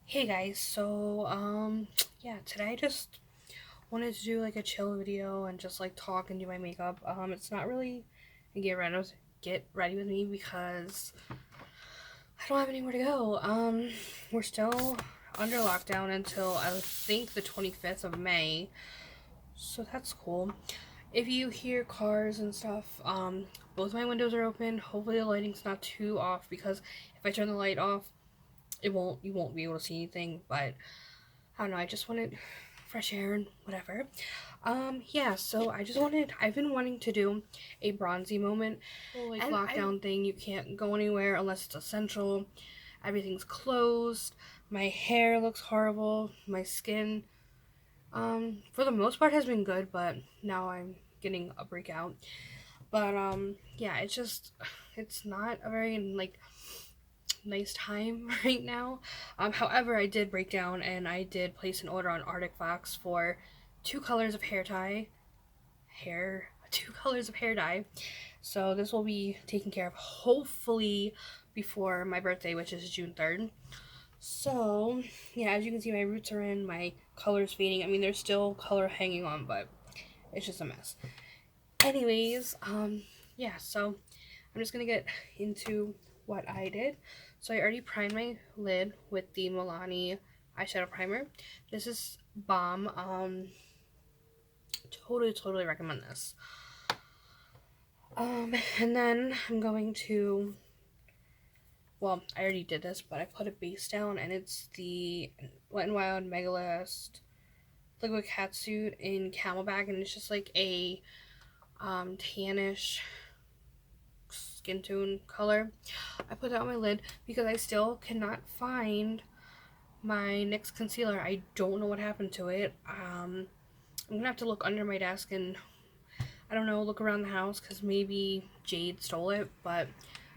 Hey guys, yeah, today I just wanted to do like a chill video and just like talk and do my makeup. It's not really a get ready with me because I don't have anywhere to go. We're still under lockdown until I think the 25th of May, so that's cool. If you hear cars and stuff, both my windows are open. Hopefully the lighting's not too off because if I turn the light off, you won't be able to see anything, but I don't know, I just wanted fresh air and whatever. Yeah, so I've been wanting to do a bronzy moment. Whole like lockdown thing, you can't go anywhere unless it's essential. Everything's closed. My hair looks horrible. My skin, for the most part has been good, but now I'm getting a breakout. But, yeah, it's not a very, like, nice time right now. However, I did break down and I did place an order on Arctic Fox for two colors of two colors of hair dye. So this will be taken care of hopefully before my birthday, which is June 3rd. So, yeah, as you can see, my roots are in, my color's fading. I mean, there's still color hanging on, but it's just a mess. Anyways, yeah, so I'm just gonna get into what I did. So I already primed my lid with the Milani eyeshadow primer. This is bomb. Totally recommend this. And then I'm going to, well, I already did this, but I put a base down, and it's the Wet n Wild Megalast Liquid Catsuit in Camelback, and it's just like a tannish skin tone color. I put that on my lid because I still cannot find my NYX concealer. I don't know what happened to it. I'm gonna have to look under my desk and, I don't know, look around the house because maybe Jade stole it, but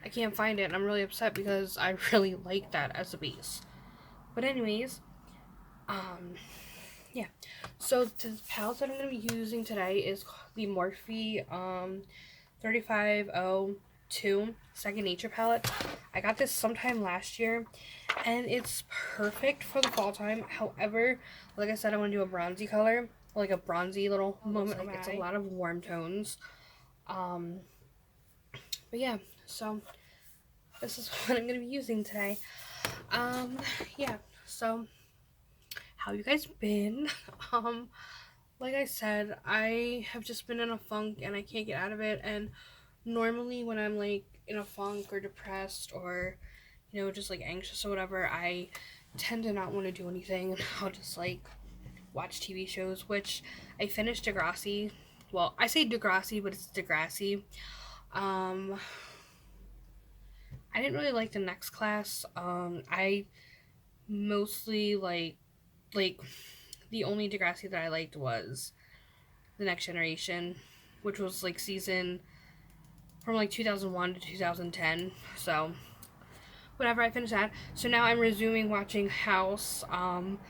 I can't find it and I'm really upset because I really like that as a base. But anyways, um, yeah. So the palette that I'm gonna be using today is the Morphe 3502 Second Nature palette. I got this sometime last year and it's perfect for the fall time. However, like I said, I want to do a bronzy color, like a bronzy little moment. Like, it's a lot of warm tones. But yeah, so this is what I'm gonna be using today. Yeah, so how you guys been? um like I said, I have just been in a funk and I can't get out of it. And normally when I'm like in a funk or depressed or, you know, just like anxious or whatever, I tend to not want to do anything. I'll just like watch TV shows, which I finished Degrassi. Well, I say Degrassi, but it's Degrassi. Um, I didn't really like the next class. I mostly like the only Degrassi that I liked was the Next Generation, which was like season from like 2001 to 2010. So whatever, I finished that. So now I'm resuming watching House. I'm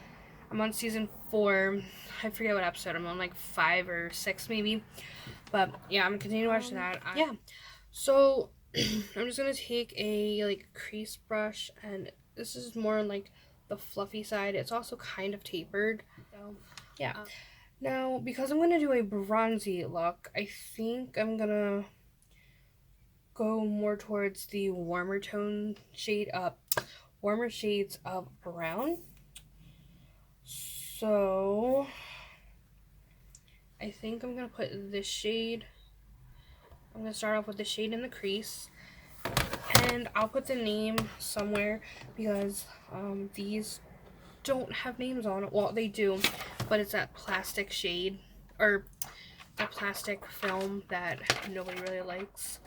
on season 4. I forget what episode. I'm on like 5 or 6 maybe. But yeah, I'm continuing to watch that. Yeah. So I'm just gonna take a like crease brush, and this is more on like the fluffy side. It's also kind of tapered. So yeah. Now, because I'm gonna do a bronzy look, I think I'm gonna go more towards the warmer shades of brown. So I think I'm gonna put this shade. I'm gonna start off with the shade in the crease, and I'll put the name somewhere because these don't have names on it. Well, they do, but it's that plastic shade or that plastic film that nobody really likes.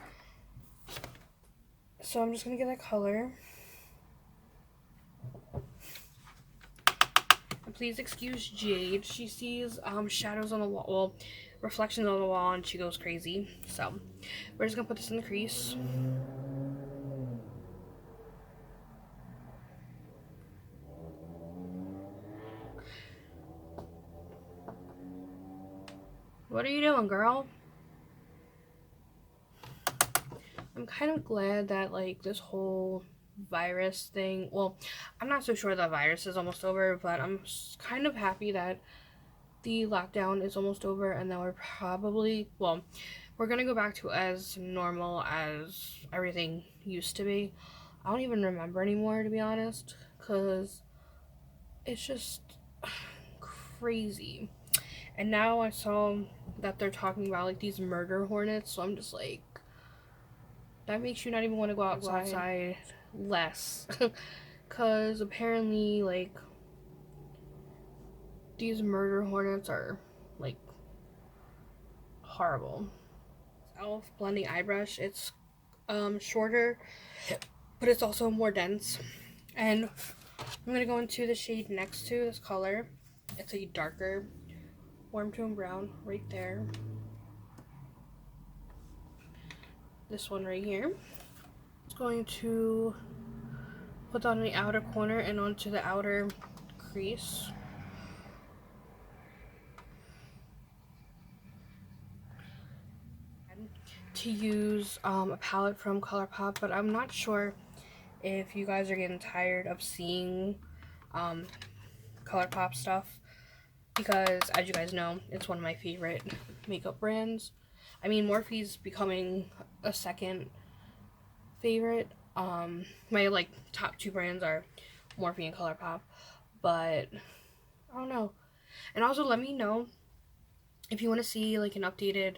So I'm just gonna get that color. And please excuse Jade. She sees shadows on the wall, well, reflections on the wall, and she goes crazy. So we're just gonna put this in the crease. What are you doing, girl? I'm kind of glad that like this whole virus thing. Well, I'm not so sure the virus is almost over, but I'm kind of happy that the lockdown is almost over and that we're probably, well, we're gonna go back to as normal as everything used to be. I don't even remember anymore, to be honest, because it's just crazy. And now I saw that they're talking about like these murder hornets, so I'm just like, that makes you not even want to go outside less. Because apparently, like, these murder hornets are like horrible. Elf blending eye brush. It's shorter, but it's also more dense. And I'm gonna go into the shade next to this color. It's a darker warm tone brown right there. This one right here. It's going to put that on the outer corner and onto the outer crease. To use a palette from ColourPop, but I'm not sure if you guys are getting tired of seeing ColourPop stuff, because as you guys know, it's one of my favorite makeup brands. I mean, Morphe's becoming a second favorite. My like top two brands are Morphe and ColourPop, but I don't know. And also let me know if you want to see like an updated,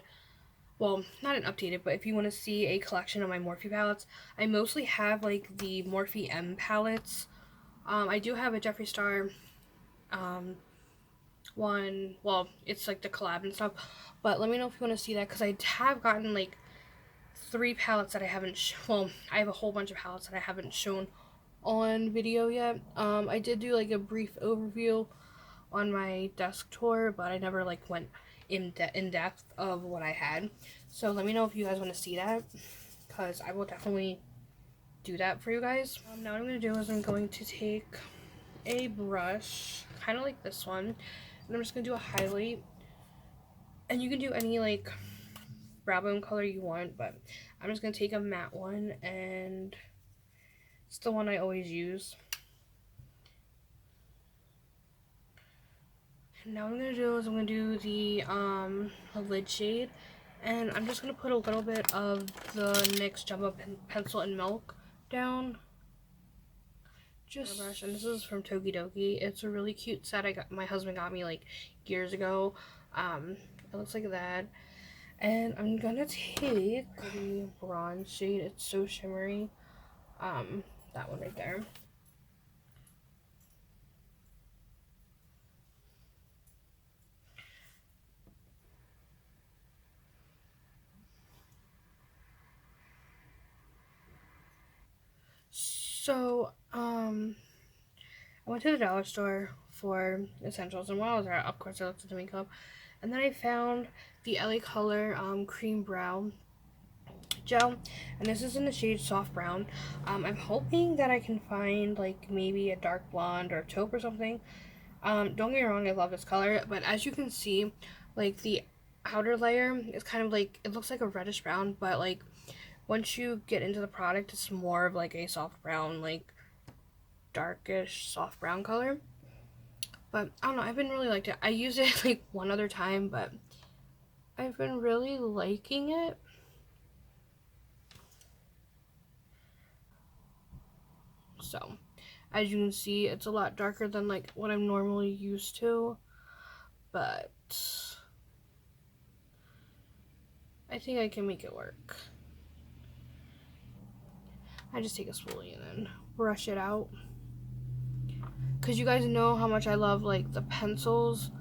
well, not an updated, but if you want to see a collection of my Morphe palettes. I mostly have like the Morphe M palettes. I do have a Jeffree Star one, well, it's like the collab and stuff, but let me know if you want to see that, because I have gotten like 3 palettes that I haven't well, I have a whole bunch of palettes that I haven't shown on video yet. I did do like a brief overview on my desk tour, but I never like went in depth of what I had. So let me know if you guys want to see that, because I will definitely do that for you guys. Now what I'm going to do is I'm going to take a brush, kind of like this one, and I'm just going to do a highlight. And you can do any like brow bone color you want, but I'm just going to take a matte one, and it's the one I always use. And now what I'm going to do is I'm going to do the lid shade, and I'm just going to put a little bit of the NYX Jumbo Pencil and Milk down. Just brush, and this is from Tokidoki. It's a really cute set. My husband got me like years ago. It looks like that. And I'm gonna take the bronze shade. It's so shimmery. That one right there. So, I went to the dollar store for essentials, and while I was there, of course, I looked at the makeup, and then I found the LA Color Cream Brow Gel, and this is in the shade Soft Brown. I'm hoping that I can find like maybe a dark blonde or taupe or something. Don't get me wrong, I love this color, but as you can see, like the outer layer is kind of like, it looks like a reddish brown, but like once you get into the product, it's more of like a soft brown, like darkish soft brown color. But I don't know, I've been really liked it. I used it like one other time, but I've been really liking it. So as you can see, it's a lot darker than like what I'm normally used to, but I think I can make it work. I just take a spoolie and then brush it out, because you guys know how much I love like the pencils,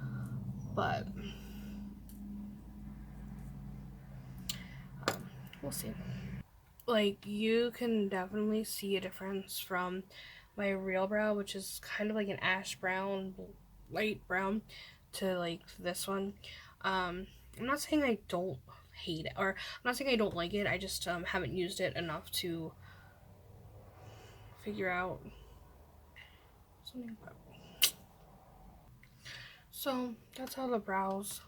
but we'll see. Like, you can definitely see a difference from my real brow, which is kind of like an ash brown, light brown, to like this one. I'm not saying I don't hate it, or I'm not saying I don't like it, I just haven't used it enough to figure out something about it. So that's how the brows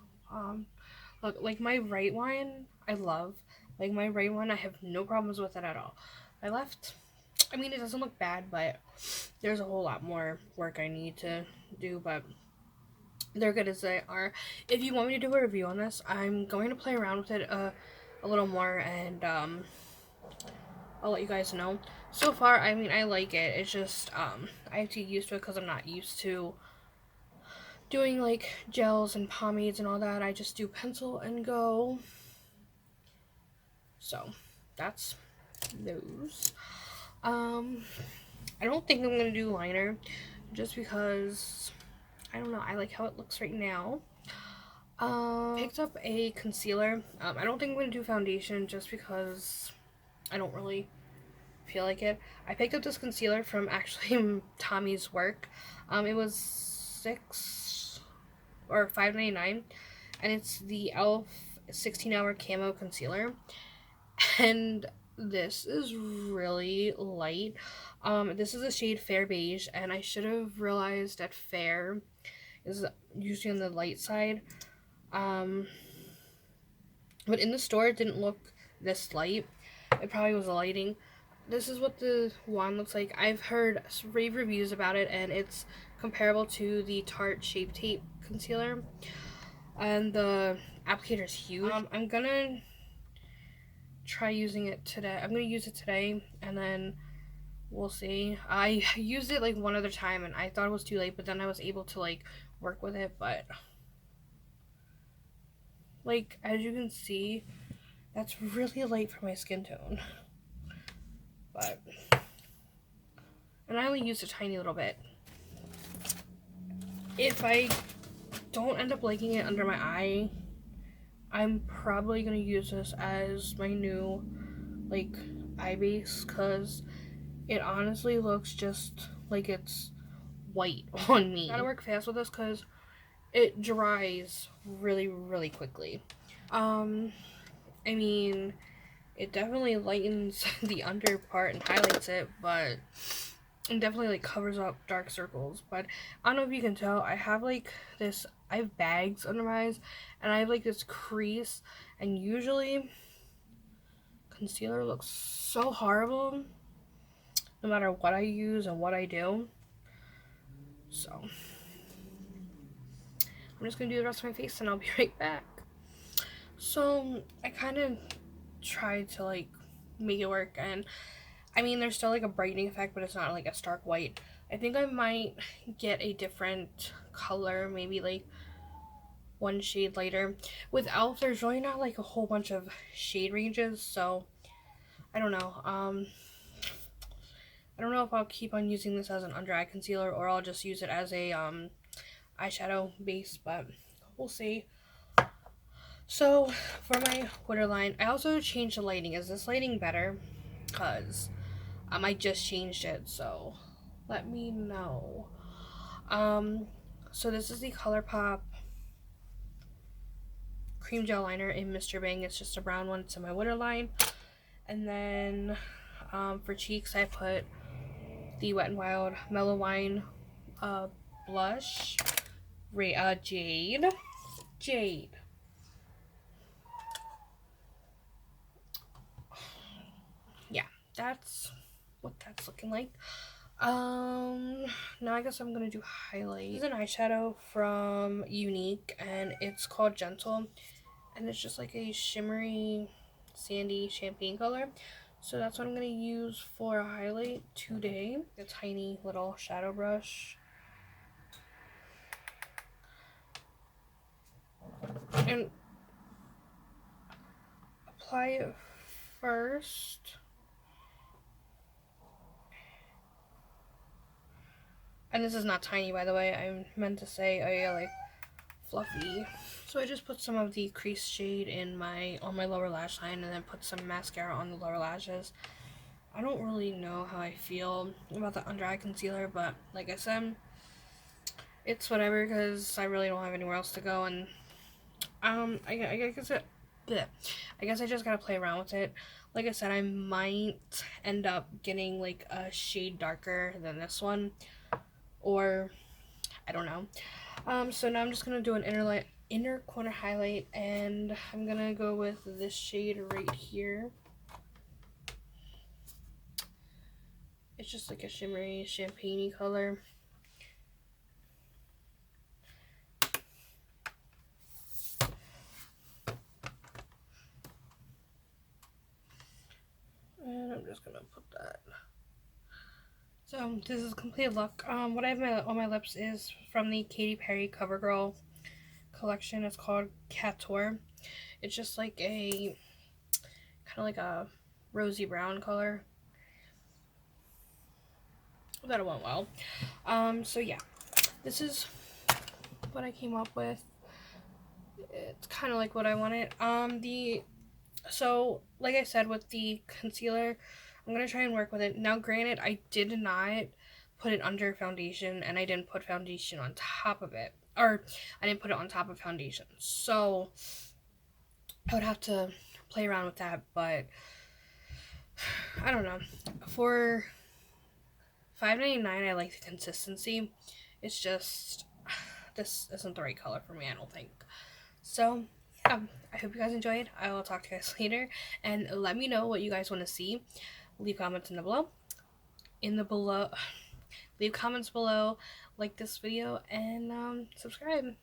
look. Like my right one I love. Like my right one I have no problems with it at all. My left, I mean, it doesn't look bad, but there's a whole lot more work I need to do, but they're good as they are. If you want me to do a review on this, I'm going to play around with it a little more, and I'll let you guys know. So far, I mean, I like it. It's just I have to get used to it because I'm not used to doing like gels and pomades and all that. I just do pencil and go. So that's those. I don't think I'm gonna do liner just because I don't know. I like how it looks right now. Picked up a concealer. I don't think I'm gonna do foundation just because I don't really feel like it. I picked up this concealer from actually Tommy's work. It was $6 or $5.99, and it's the e.l.f. 16-hour camo concealer. And this is really light. This is a shade Fair Beige, and I should have realized that Fair is usually on the light side. But in the store, it didn't look this light. It probably was the lighting. This is what the wand looks like. I've heard rave reviews about it, and it's comparable to the Tarte Shape Tape concealer. And the applicator is huge. I'm gonna try using it today. I'm gonna use it today, and then we'll see. I used it like one other time, and I thought it was too late, but then I was able to like work with it. But like as you can see, that's really light for my skin tone. But and I only used a tiny little bit. If I don't end up liking it under my eye, I'm probably gonna use this as my new like eye base, because it honestly looks just like it's white on me. Gotta work fast with this because it dries really, really quickly. I mean, it definitely lightens the under part and highlights it, but it definitely like covers up dark circles. But I don't know if you can tell, I have like this, I have bags under my eyes, and I have like this crease, and usually concealer looks so horrible no matter what I use and what I do. So I'm just gonna do the rest of my face and I'll be right back. So I kind of tried to like make it work, and I mean there's still like a brightening effect, but it's not like a stark white. I think I might get a different color, maybe like one shade lighter. With e.l.f. there's really not like a whole bunch of shade ranges, so I don't know. I don't know if I'll keep on using this as an under eye concealer or I'll just use it as a eyeshadow base, but we'll see. So for my waterline, I also changed the lighting. Is this lighting better? Because I just changed it, so let me know. So this is the ColourPop cream gel liner in Mr. Bang. It's just a brown one. It's in my waterline. And then for cheeks, I put the Wet n Wild Mellow Wine blush. Jade. Yeah, that's what that's looking like. Now I guess I'm gonna do highlight. This is an eyeshadow from Unique, and it's called Gentle, and it's just like a shimmery, sandy champagne color. So that's what I'm gonna use for a highlight today. A tiny little shadow brush. And apply it first. And this is not tiny, by the way. I meant to say, oh yeah, like fluffy. So I just put some of the crease shade in on my lower lash line, and then put some mascara on the lower lashes. I don't really know how I feel about the under eye concealer, but like I said, it's whatever because I really don't have anywhere else to go, and I guess I just gotta play around with it. Like I said, I might end up getting like a shade darker than this one, or I don't know. So now I'm just gonna do an inner corner highlight, and I'm gonna go with this shade right here. It's just like a shimmery, champagne-y color. And I'm just gonna put that. So this is a complete look. What I have on my lips is from the Katy Perry CoverGirl collection. It's called Couture. It's just like a kind of like a rosy brown color. That went well. So yeah, this is what I came up with. It's kind of like what I wanted. So like I said with the concealer, I'm gonna try and work with it. Now, granted, I did not put it under foundation, and I didn't put foundation on top of it, or I didn't put it on top of foundation. So I would have to play around with that, but I don't know. For $5.99, I like the consistency. It's just this isn't the right color for me, I don't think. So yeah, I hope you guys enjoyed. I will talk to you guys later, and let me know what you guys want to see. Leave comments leave comments below, like this video, and subscribe.